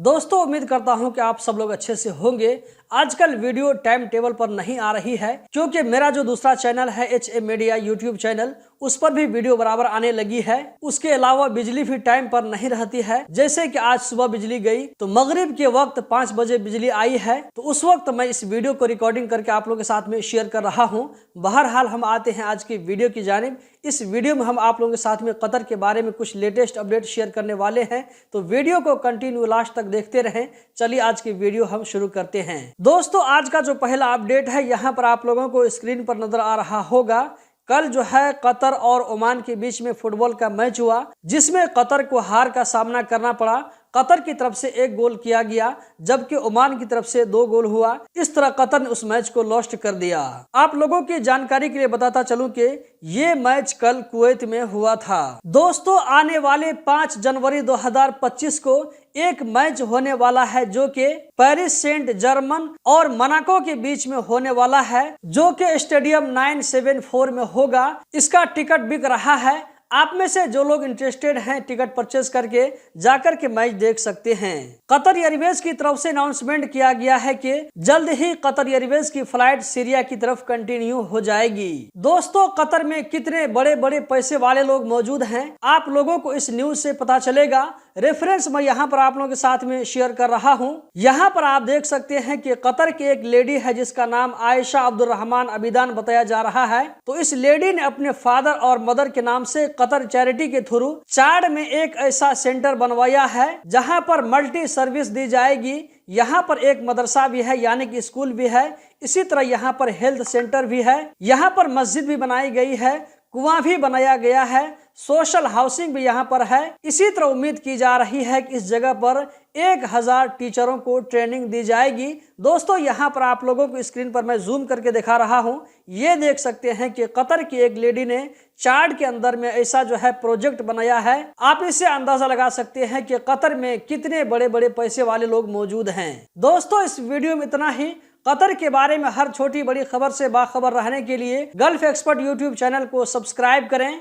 दोस्तों उम्मीद करता हूं कि आप सब लोग अच्छे से होंगे। आजकल वीडियो टाइम टेबल पर नहीं आ रही है क्योंकि मेरा जो दूसरा चैनल है HA मीडिया यूट्यूब चैनल, उस पर भी वीडियो बराबर आने लगी है। उसके अलावा बिजली भी टाइम पर नहीं रहती है। जैसे कि आज सुबह बिजली गई तो मगरिब के वक्त 5 बजे बिजली आई है, तो उस वक्त मैं इस वीडियो को रिकॉर्डिंग करके आप लोगों के साथ में शेयर कर रहा हूं। बहरहाल हम आते हैं आज की वीडियो की जानिब। इस वीडियो में हम आप लोगों के साथ में कतर के बारे में कुछ लेटेस्ट अपडेट शेयर करने वाले हैं, तो वीडियो को कंटिन्यू लास्ट तक देखते रहें। चलिए आज की वीडियो हम शुरू करते हैं। दोस्तों आज का जो पहला अपडेट है, यहाँ पर आप लोगों को स्क्रीन पर नजर आ रहा होगा। कल जो है कतर और ओमान के बीच में फुटबॉल का मैच हुआ, जिसमें कतर को हार का सामना करना पड़ा। कतर की तरफ से 1 गोल किया गया, जबकि ओमान की तरफ से 2 गोल हुआ। इस तरह कतर ने उस मैच को लॉस्ट कर दिया। आप लोगों की जानकारी के लिए बताता चलूं कि ये मैच कल कुवैत में हुआ था। दोस्तों आने वाले 5 जनवरी 2025 को एक मैच होने वाला है, जो कि पेरिस सेंट जर्मन और मोनाको के बीच में होने वाला है, जो कि स्टेडियम 974 में होगा। इसका टिकट बिक रहा है। आप में से जो लोग इंटरेस्टेड हैं टिकट परचेज करके जाकर के मैच देख सकते हैं। कतर एयरवेज की तरफ से अनाउंसमेंट किया गया है कि जल्द ही कतर एयरवेज की फ्लाइट सीरिया की तरफ कंटिन्यू हो जाएगी। दोस्तों कतर में कितने बड़े बड़े पैसे वाले लोग मौजूद हैं, आप लोगों को इस न्यूज से पता चलेगा। रेफरेंस मैं यहाँ पर आप लोगों के साथ में शेयर कर रहा हूँ। यहाँ पर आप देख सकते हैं कि कतर की एक लेडी है जिसका नाम आयशा अब्दुल रहमान अबिदान बताया जा रहा है। तो इस लेडी ने अपने फादर और मदर के नाम से कतर चैरिटी के थ्रू चाड में एक ऐसा सेंटर बनवाया है जहां पर मल्टी सर्विस दी जाएगी। यहाँ पर एक मदरसा भी है, यानी कि स्कूल भी है। इसी तरह यहाँ पर हेल्थ सेंटर भी है। यहाँ पर मस्जिद भी बनाई गई है, कुआं भी बनाया गया है, सोशल हाउसिंग भी यहाँ पर है। इसी तरह उम्मीद की जा रही है कि इस जगह पर 1000 टीचरों को ट्रेनिंग दी जाएगी। दोस्तों यहाँ पर आप लोगों को स्क्रीन पर मैं जूम करके दिखा रहा हूँ। ये देख सकते हैं कि कतर की एक लेडी ने चाड के अंदर में ऐसा जो है प्रोजेक्ट बनाया है। आप इससे अंदाजा लगा सकते हैं कि कतर में कितने बड़े बड़े पैसे वाले लोग मौजूद हैं। दोस्तों इस वीडियो में इतना ही। कतर के बारे में हर छोटी बड़ी खबर से बाखबर रहने के लिए गल्फ एक्सपर्ट यूट्यूब चैनल को सब्सक्राइब करें।